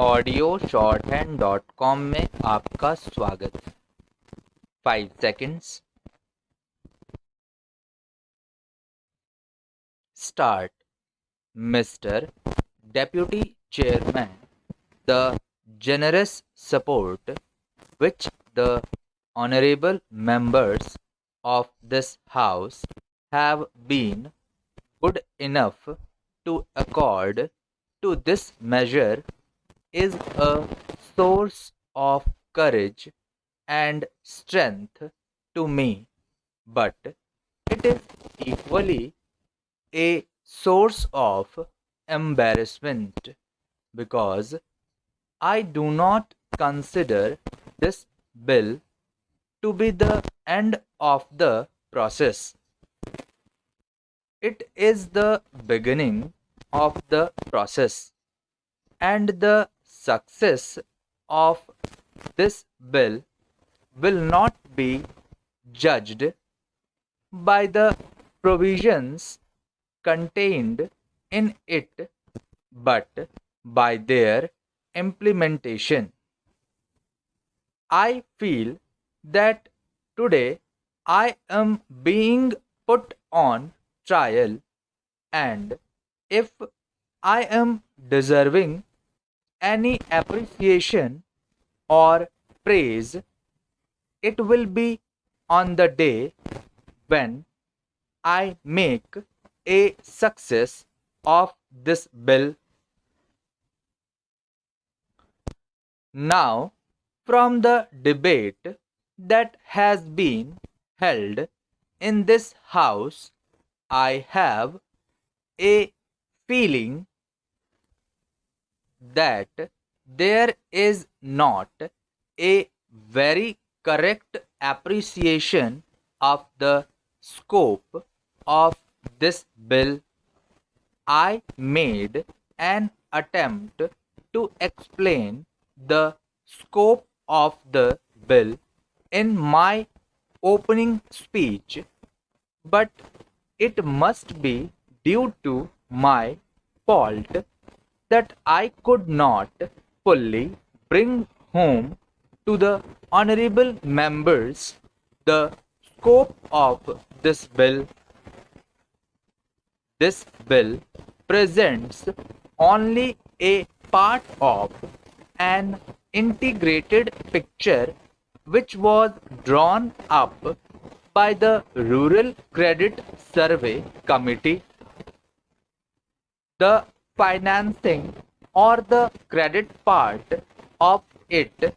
Audio shorthand.com में आपका स्वागत। 5 seconds. Start. Mr. Deputy Chairman, the generous support which the honorable members of this House have been good enough to accord to this measure is a source of courage and strength to me, but it is equally a source of embarrassment because I do not consider this bill to be the end of the process. It is the beginning of the process, and the success of this bill will not be judged by the provisions contained in it, but by their implementation. I feel that today I am being put on trial, and if I am deserving any appreciation or praise, it will be on the day when I make a success of this bill. Now, from the debate that has been held in this House, I have a feeling that there is not a very correct appreciation of the scope of this bill. I made an attempt to explain the scope of the bill in my opening speech, but it must be due to my fault that I could not fully bring home to the honorable members the scope of this bill. This bill presents only a part of an integrated picture which was drawn up by the Rural Credit Survey Committee. The financing or the credit part of it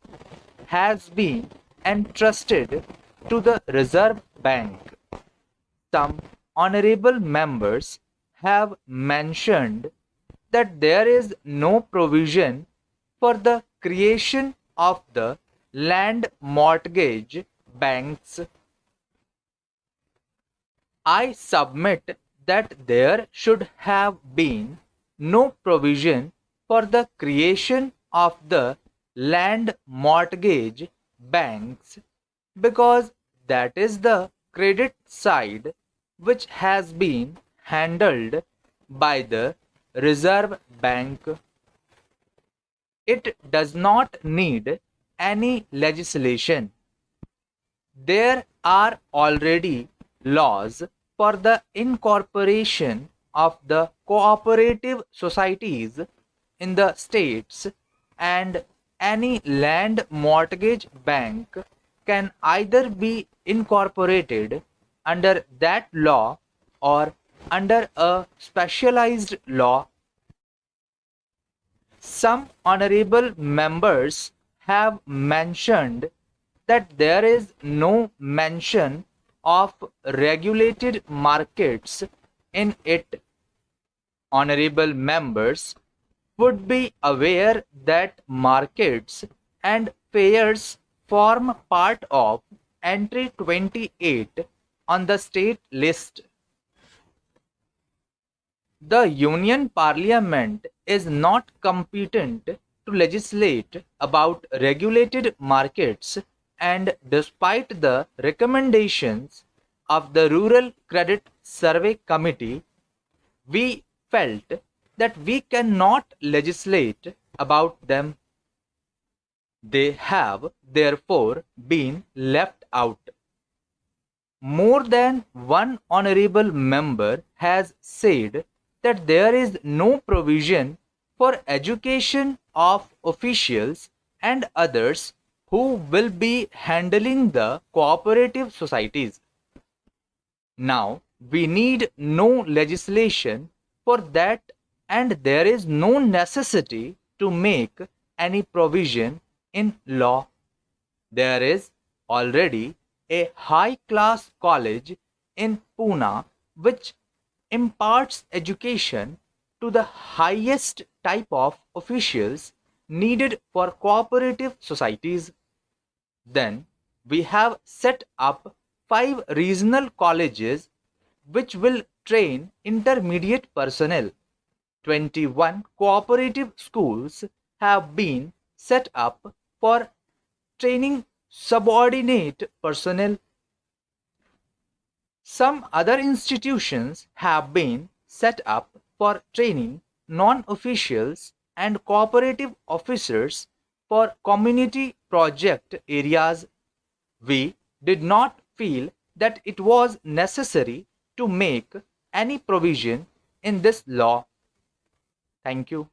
has been entrusted to the Reserve Bank. Some honorable members have mentioned that there is no provision for the creation of the land mortgage banks. I submit that there should have been no provision for the creation of the land mortgage banks because that is the credit side which has been handled by the Reserve Bank. It does not need any legislation. There are already laws for the incorporation of the cooperative societies in the states, and any land mortgage bank can either be incorporated under that law or under a specialized law. Some honorable members have mentioned that there is no mention of regulated markets in it. Honorable members would be aware that markets and fairs form part of entry 28 on the state list. The Union Parliament is not competent to legislate about regulated markets, and despite the recommendations of the Rural Credit Survey Committee, we felt that we cannot legislate about them. They have therefore been left out. More than one honorable member has said that there is no provision for education of officials and others who will be handling the cooperative societies. Now, we need no legislation for that, and there is no necessity to make any provision in law. There is already a high class college in Pune which imparts education to the highest type of officials needed for cooperative societies. Then we have set up 5 regional colleges which will train intermediate personnel. 21 cooperative schools have been set up for training subordinate personnel. Some other institutions have been set up for training non-officials and cooperative officers for community project areas. We did not feel that it was necessary to make any provision in this law. Thank you.